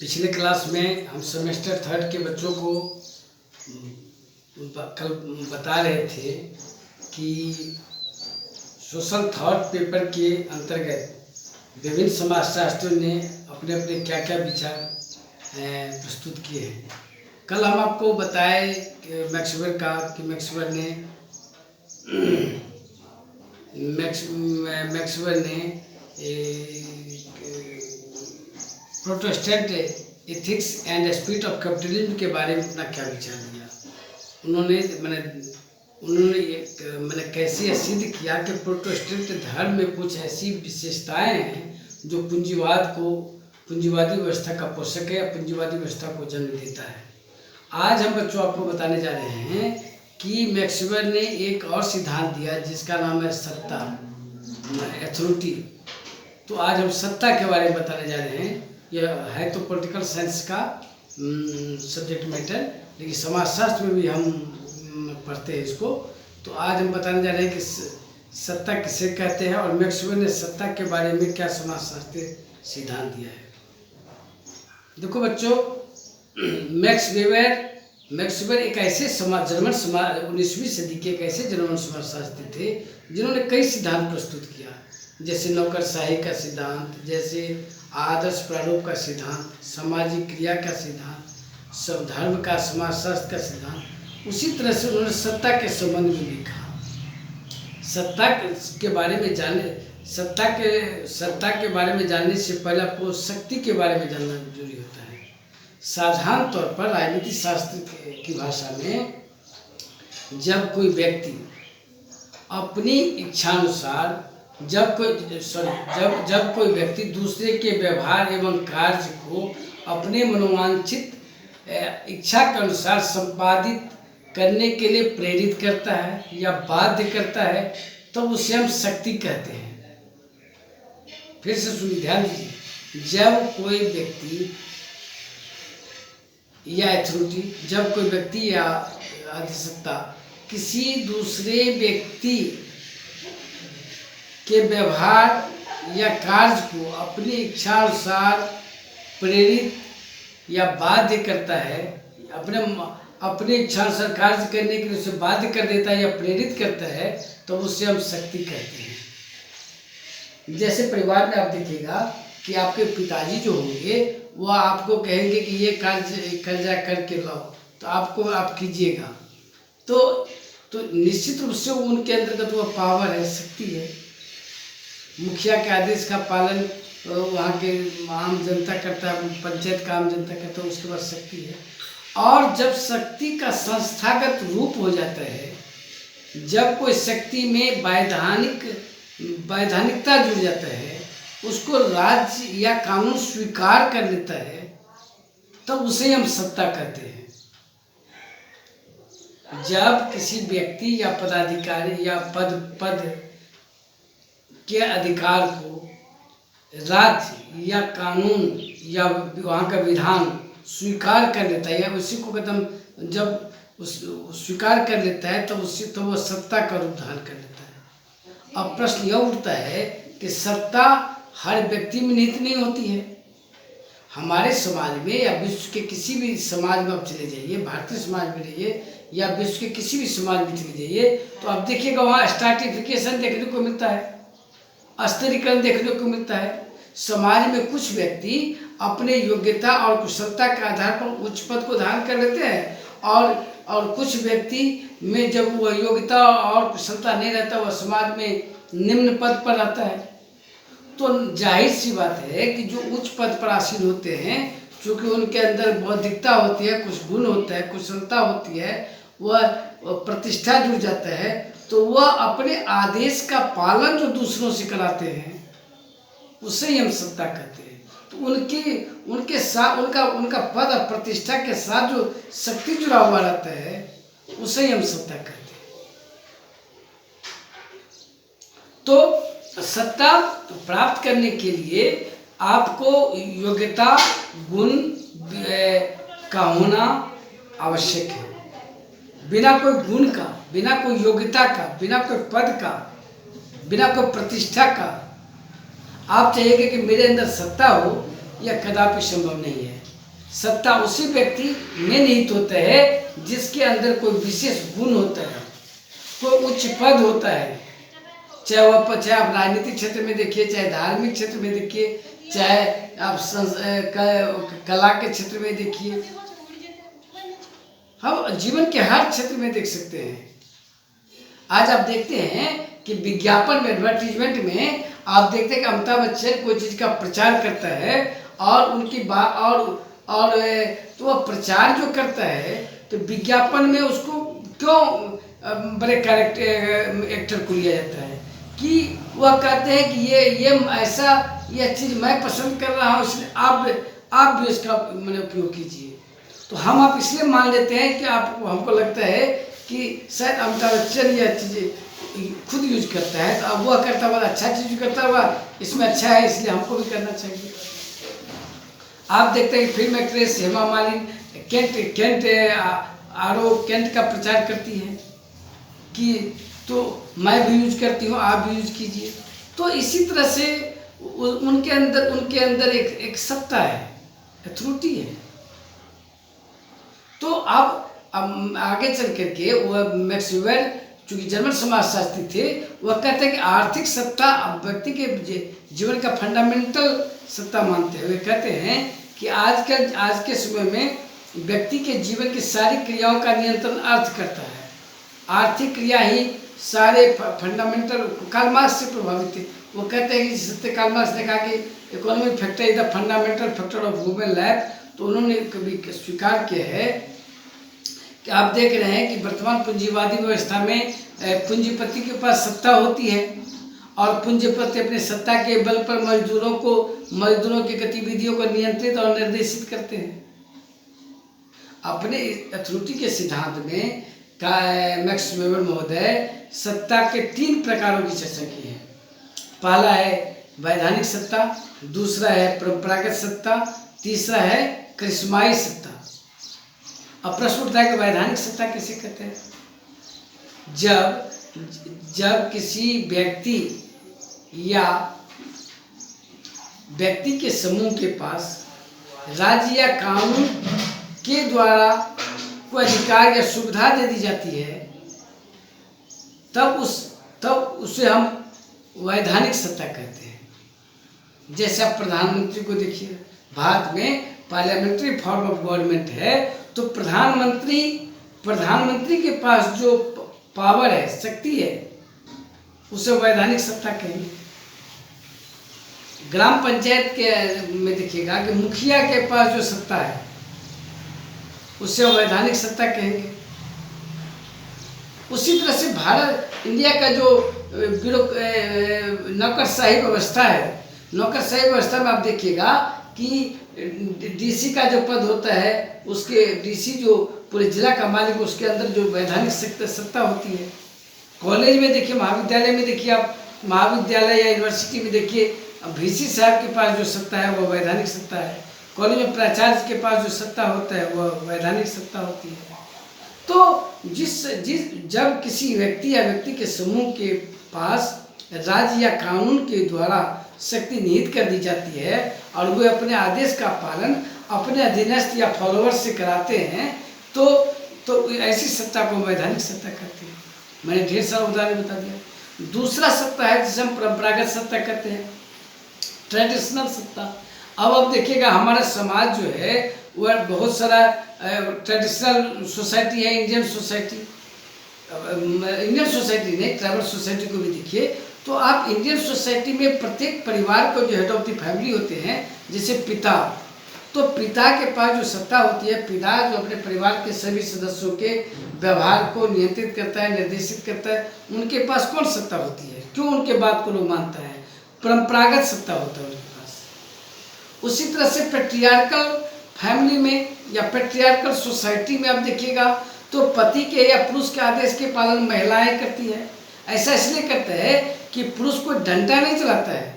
पिछले क्लास में हम सेमेस्टर थर्ड के बच्चों को कल बता रहे थे कि सोशल थॉट पेपर के अंतर्गत विभिन्न समाजशास्त्रियों ने अपने अपने क्या क्या विचार प्रस्तुत किए हैं। कल हम आपको बताए मैक्सवेल ने Protestant ethics and spirit of capitalism के बारे में अपना क्या विचार दिया। उन्होंने कैसे सिद्ध किया कि प्रोटेस्टेंट धर्म में कुछ ऐसी विशेषताएं हैं जो पूंजीवादी व्यवस्था का पोषक है या पूंजीवादी व्यवस्था को जन्म देता है। आज हम बच्चों आपको बताने जा रहे हैं कि मैक्सवेल ने एक और सिद्धांत दिया जिसका नाम है सत्ता, अथॉरिटी। तो आज हम सत्ता के बारे में बताने जा रहे हैं। यह है तो पॉलिटिकल साइंस का सब्जेक्ट मैटर, लेकिन समाजशास्त्र में भी हम पढ़ते हैं इसको। तो आज हम बताने जा रहे हैं कि सत्ता किसे कहते हैं और मैक्सवेल ने सत्ता के बारे में क्या समाजशास्त्रीय सिद्धांत दिया है। देखो बच्चों, मैक्सवेल एक ऐसे जर्मन 19वीं सदी के एक ऐसे जर्मन समाजशास्त्री थे जिन्होंने कई सिद्धांत प्रस्तुत किया, जैसे नौकरशाही का सिद्धांत, जैसे आदर्श प्रारूप का सिद्धांत, सामाजिक क्रिया का सिद्धांत, सब धर्म का, समाजशास्त्र का सिद्धांत। उसी तरह से उन्होंने सत्ता के संबंध में लिखा। सत्ता के बारे में जानने से पहले आपको शक्ति के बारे में जानना जरूरी होता है। साधारण तौर पर राजनीति शास्त्र की भाषा में जब कोई व्यक्ति अपनी इच्छानुसार जब कोई व्यक्ति दूसरे के व्यवहार एवं कार्य को अपने मनोवांछित इच्छा के अनुसार संपादित करने के लिए प्रेरित करता है या बाध्य करता है, तो उसे हम शक्ति कहते हैं। फिर से सुनिए, ध्यान दीजिए। जब कोई व्यक्ति या अथॉरिटी, जब कोई व्यक्ति या अधिसत्ता किसी दूसरे व्यक्ति के व्यवहार या कार्य को अपनी इच्छा अनुसार प्रेरित या बाध्य करता है, अपने इच्छा अनुसार कार्य करने के लिए उसे बाध्य कर देता है या प्रेरित करता है, तो उसे हम शक्ति कहते हैं। जैसे परिवार में आप देखिएगा कि आपके पिताजी जो होंगे वो आपको कहेंगे कि ये कार्य कर्जा करके लाओ, तो आप कीजिएगा। तो निश्चित रूप से उनके अंतर्गत वह पावर है, शक्ति है। मुखिया के आदेश का पालन वहाँ के आम जनता करता है, पंचायत का आम जनता करता है, उसके बाद शक्ति है। और जब शक्ति का संस्थागत रूप हो जाता है, जब कोई शक्ति में वैधानिकता जुड़ जाता है, उसको राज्य या कानून स्वीकार कर लेता है, तब उसे हम सत्ता कहते हैं। जब किसी व्यक्ति या पदाधिकारी या पद के अधिकार को राज्य या कानून या वहाँ का विधान स्वीकार कर लेता है, या उसी को जब स्वीकार कर लेता है तो वह सत्ता का रूप धारण कर लेता है। अब प्रश्न यह उठता है कि सत्ता हर व्यक्ति में निहित नहीं होती है। हमारे समाज में या विश्व के किसी भी समाज में आप चले जाइए, भारतीय समाज में रहिए या विश्व के किसी भी समाज में चले जाइए, तो आप देखिएगा वहाँ स्ट्रैटिफिकेशन देखने को मिलता है, स्तरीकरण देखने को मिलता है। समाज में कुछ व्यक्ति अपने योग्यता और कुशलता के आधार पर उच्च पद को धारण कर लेते हैं, और कुछ व्यक्ति में जब वह योग्यता और कुशलता नहीं रहता, वह समाज में निम्न पद पर रहता है। तो जाहिर सी बात है कि जो उच्च पद पर आसीन होते हैं, क्योंकि उनके अंदर बौद्धिकता होती है, कुछ गुण होता है, कुशलता होती है, वह प्रतिष्ठा जुड़ जाता है, तो वह अपने आदेश का पालन जो दूसरों से कराते हैं उसे ही हम सत्ता कहते हैं। तो उनके साथ उनका पद और प्रतिष्ठा के साथ जो शक्ति जुड़ा हुआ रहता है उसे ही हम सत्ता कहते हैं। तो सत्ता प्राप्त करने के लिए आपको योग्यता, गुण का होना आवश्यक है। बिना कोई गुण का, बिना कोई योग्यता का, बिना कोई पद का, बिना कोई प्रतिष्ठा का आप चाहिएगा कि मेरे अंदर सत्ता हो, यह कदापि संभव नहीं है। सत्ता उसी व्यक्ति में निहित होता है जिसके अंदर कोई विशेष गुण होता है, कोई उच्च पद होता है। चाहे आप राजनीतिक क्षेत्र में देखिए, चाहे धार्मिक क्षेत्र में देखिए, चाहे आप कला के क्षेत्र में देखिए, हम जीवन के हर क्षेत्र में देख सकते हैं। आज आप देखते हैं कि विज्ञापन में, एडवर्टीजमेंट में आप देखते हैं कि अमिताभ बच्चन कोई चीज़ का प्रचार करता है और उनकी बात और तो वह प्रचार जो करता है तो विज्ञापन में उसको क्यों बड़े कैरेक्टर एक्टर को लिया जाता है कि वह कहते हैं कि ये ऐसा यह चीज़ मैं पसंद कर रहा हूँ, इसलिए आप भी इसका मैंने उपयोग कीजिए। तो हम आप इसलिए मान लेते हैं कि आपको, हमको लगता है कि शायद अमिताभ बच्चन यह चीज़ें खुद यूज करता है, तो अब वह करता हुआ अच्छा चीज़ करता हुआ इसमें अच्छा है, इसलिए हमको भी करना चाहिए। आप देखते हैं कि film actress Hema Malini Kent का प्रचार करती है कि तो मैं भी यूज करती हूँ, आप भी यूज कीजिए। तो इसी तरह से उनके अंदर एक सत्ता है, अथॉरिटी है। तो अब आगे चल करके वह मैक्स वेबर, चूँकि जर्मन समाजशास्त्री थे, वह कहते हैं कि आर्थिक सत्ता व्यक्ति के जीवन का फंडामेंटल सत्ता मानते हैं। वे कहते हैं कि आज के समय में व्यक्ति के जीवन की सारी क्रियाओं का नियंत्रण अर्थ करता है। आर्थिक क्रिया ही सारे फंडामेंटल, कार्ल मार्क्स से प्रभावित थे। वो कहते हैं कि सत्य, कार्ल मार्क्स ने कहा कि economic factor is the fundamental factor of human life. तो उन्होंने कभी स्वीकार किया है कि आप देख रहे हैं कि वर्तमान पूंजीवादी व्यवस्था में पूंजीपति के पास सत्ता होती है और पूंजीपति अपने सत्ता के बल पर मजदूरों की गतिविधियों को नियंत्रित और निर्देशित करते हैं। अपने अथॉरिटी के सिद्धांत में मैक्स वेबर महोदय सत्ता के 3 प्रकारों की चर्चा की है। पहला है वैधानिक सत्ता, दूसरा है परंपरागत सत्ता, तीसरा है करिश्माई सत्ता। अब प्रश्न उठता है कि वैधानिक सत्ता किसे कहते हैं? जब किसी व्यक्ति के समूह के पास राज्य या कानून के द्वारा कोई अधिकार या सुविधा दे दी जाती है, तब उसे हम वैधानिक सत्ता कहते हैं। जैसे आप प्रधानमंत्री को देखिए, भारत में पार्लियामेंट्री फॉर्म ऑफ गवर्नमेंट है, तो प्रधानमंत्री के पास जो पावर है, शक्ति है, उसे वैधानिक सत्ता कहेंगे। ग्राम पंचायत के में देखिएगा कि मुखिया के पास जो सत्ता है उसे वैधानिक सत्ता कहेंगे। उसी तरह से इंडिया का जो नौकरशाही व्यवस्था है, नौकरशाही व्यवस्था में आप देखिएगा कि डीसी का जो पद होता है, उसके डीसी जो पूरे जिला का मालिक, उसके अंदर जो वैधानिक सत्ता होती है। कॉलेज में देखिए, महाविद्यालय में देखिए, आप महाविद्यालय या यूनिवर्सिटी में देखिए, वीसी साहब के पास जो सत्ता है वह वैधानिक सत्ता है। कॉलेज में प्राचार्य के पास जो सत्ता होता है वह वैधानिक सत्ता होती है। तो जब किसी व्यक्ति या व्यक्ति के समूह के पास राज्य या कानून के द्वारा शक्ति निहित कर दी जाती है और वे अपने आदेश का पालन अपने अधीनस्थ या फॉलोअर्स से कराते हैं, तो ऐसी सत्ता को वैधानिक सत्ता कहते हैं। मैंने ढेर सारा उदाहरण बता दिया। दूसरा सत्ता है जिसे हम परंपरागत सत्ता कहते हैं, ट्रेडिशनल सत्ता। अब आप देखिएगा हमारा समाज जो है वह बहुत सारा ट्रेडिशनल सोसाइटी है। इंडियन सोसाइटी नहीं, ट्राइबल सोसाइटी को भी देखिए, तो आप इंडियन सोसाइटी में प्रत्येक परिवार को जो हेड ऑफ द फैमिली होते हैं, जैसे पिता, तो पिता के पास जो सत्ता होती है, पिता जो अपने परिवार के सभी सदस्यों के व्यवहार को नियंत्रित करता है, निर्देशित करता है, उनके पास कौन सत्ता होती है? क्यों उनके बात को लोग मानता है? परंपरागत सत्ता होता है उनके पास। उसी तरह से पेट्रियार्कल फैमिली में या पेट्रियार्कल सोसाइटी में आप देखिएगा तो पति के या पुरुष के आदेश के पालन महिलाएं करती है। ऐसा इसलिए करता है कि पुरुष कोई डंडा नहीं चलाता है,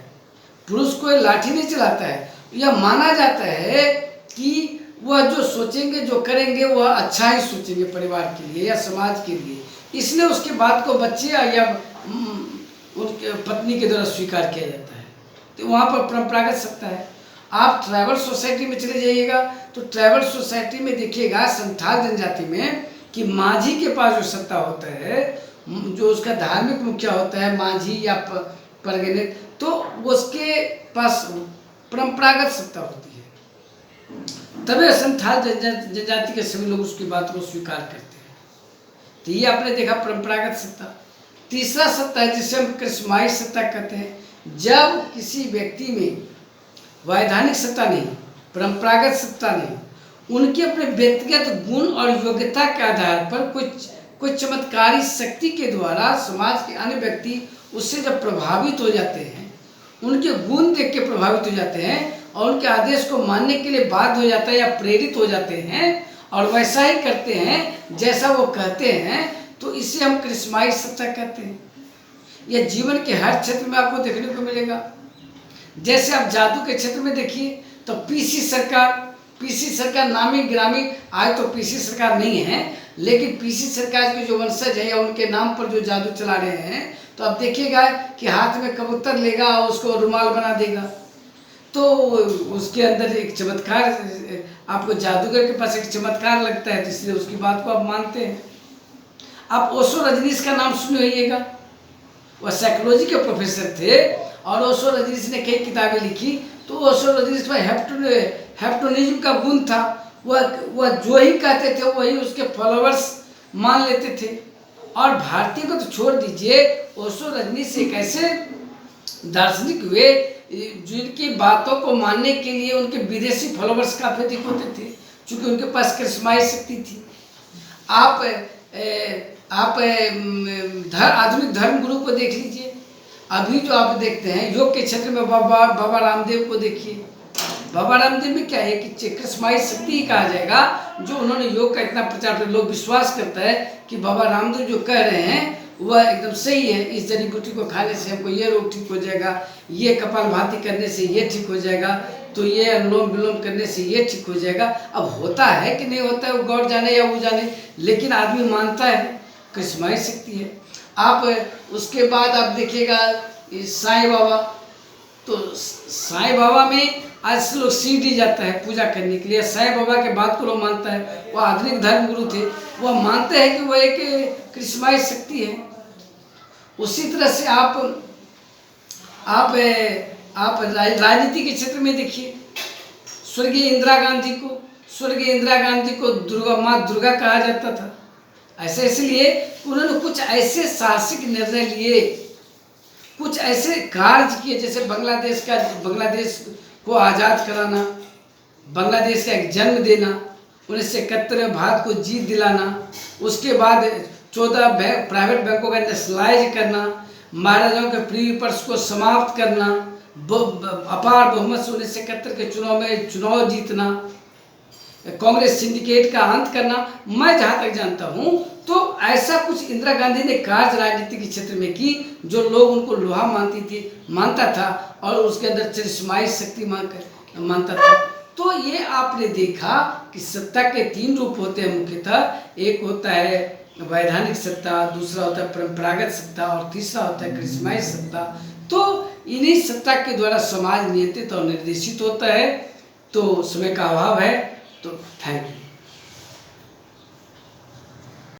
पुरुष कोई लाठी नहीं चलाता है। यह माना जाता है कि वह जो सोचेंगे, जो करेंगे, वह अच्छा ही सोचेंगे परिवार के लिए या समाज के लिए। इसलिए उसके बात को बच्चे या उनके पत्नी के द्वारा स्वीकार किया जाता है। तो वहाँ पर परंपरागत सत्ता है। आप ट्राइबल सोसाइटी में चले जाइएगा तो ट्राइबल सोसाइटी में देखिएगा संथाल जनजाति में कि माझी के पास जो सत्ता होता है, जो उसका धार्मिक मुखिया होता है माझी या परगने, तो उसके पास परंपरागत सत्ता होती है, तभी संथाल जनजाति के सभी लोग उसकी बात को स्वीकार करते हैं। तो ये आपने देखा परंपरागत सत्ता। तीसरा सत्ता है जिसे हम करिश्माई सत्ता कहते हैं, जब किसी व्यक्ति में वैधानिक सत्ता नहीं, परंपरागत सत्ता नहीं, उनके अपने व्यक्तिगत गुण और योग्यता के आधार पर कुछ चमत्कारी शक्ति के द्वारा समाज के अन्य व्यक्ति उससे जब प्रभावित हो जाते हैं, उनके गुण देख के प्रभावित हो जाते हैं और उनके आदेश को मानने के लिए बाध्य हो जाता है या प्रेरित हो जाते हैं और वैसा ही करते हैं जैसा वो कहते हैं, तो इसे हम करिश्माई सत्ता कहते हैं। यह जीवन के हर क्षेत्र में आपको देखने को मिलेगा। जैसे आप जादू के क्षेत्र में देखिए तो पीसी सरकार नामी गिरामी, आज तो पीसी सरकार नहीं है, लेकिन पीसी सरकार के जो वंशज है या उनके नाम पर जो जादू चला रहे हैं, तो आप देखिएगा कि हाथ में कबूतर लेगा और उसको रुमाल बना देगा, तो उसके अंदर एक चमत्कार, आपको जादूगर के पास एक चमत्कार लगता है, तो इसलिए उसकी बात को आप मानते हैं। आप ओशो रजनीश का नाम सुने होइएगा, वह साइकोलॉजी के प्रोफेसर थे और ओशो रजनीश ने कई किताबें लिखी। तो ओशो रजनीश में हेप्टोनिज्म का गुण था, वह जो ही कहते थे वही उसके फॉलोअर्स मान लेते थे। और भारतीय को तो छोड़ दीजिए, ओशो रजनीश एक ऐसे दार्शनिक हुए जिनकी बातों को मानने के लिए उनके विदेशी फॉलोअर्स काफी अधिक होते थे, क्योंकि उनके पास करिश्माई शक्ति थी। आप आधुनिक धर्म गुरु को देख लीजिए, अभी जो आप देखते हैं योग के क्षेत्र में बाबा रामदेव को देखिए। बाबा रामदेव में क्या है कि करिश्माई शक्ति ही कहा जाएगा, जो उन्होंने योग का इतना प्रचार कर, लोग विश्वास करता है कि बाबा रामदेव जो कह रहे हैं वह एकदम सही है, इस जड़ी बूटी को खाने से हमको ये रोग ठीक हो जाएगा, ये कपालभाति करने से ये ठीक हो जाएगा, तो ये अनुलोम विलोम करने से ये ठीक हो जाएगा। अब होता है कि नहीं होता है वो गौर जाने या वो जाने, लेकिन आदमी मानता है, करिश्माई शक्ति है। आप उसके बाद आप देखिएगा साईं बाबा, तो साईं बाबा में आज लोग शिरडी जाता है पूजा करने के लिए, साईं बाबा के बात को लोग मानता है, वह आधुनिक धर्म गुरु थे, वह मानते हैं कि वह एक करिश्माई शक्ति है। उसी तरह से आप राजनीति के क्षेत्र में देखिए, स्वर्गीय इंदिरा गांधी को माँ दुर्गा कहा जाता था। ऐसे इसलिए उन्होंने कुछ ऐसे साहसिक निर्णय लिए, कुछ ऐसे कार्य किए, जैसे बांग्लादेश को आज़ाद कराना, बांग्लादेश का एक जन्म देना, 1971 में भारत को जीत दिलाना, उसके बाद 14 प्राइवेट बैंकों का नेशनलाइज करना, महाराजाओं के प्री पर्स को समाप्त करना, अपार बहुमत से 1971 के चुनाव में चुनाव जीतना, कांग्रेस सिंडिकेट का अंत करना। मैं जहाँ तक जानता हूँ तो ऐसा कुछ इंदिरा गांधी ने कार्य राजनीति के क्षेत्र में की, जो लोग उनको लोहा मानता था और उसके अंदर करिश्माई शक्ति मानता था। तो ये आपने देखा कि सत्ता के 3 रूप होते हैं मुख्यतः, एक होता है वैधानिक सत्ता, दूसरा होता है परंपरागत सत्ता और तीसरा होता है करिश्माई सत्ता। तो इन्हीं सत्ता के द्वारा समाज नियंत्रित और निर्देशित होता है। तो समय का अभाव है, तो थैंक यू।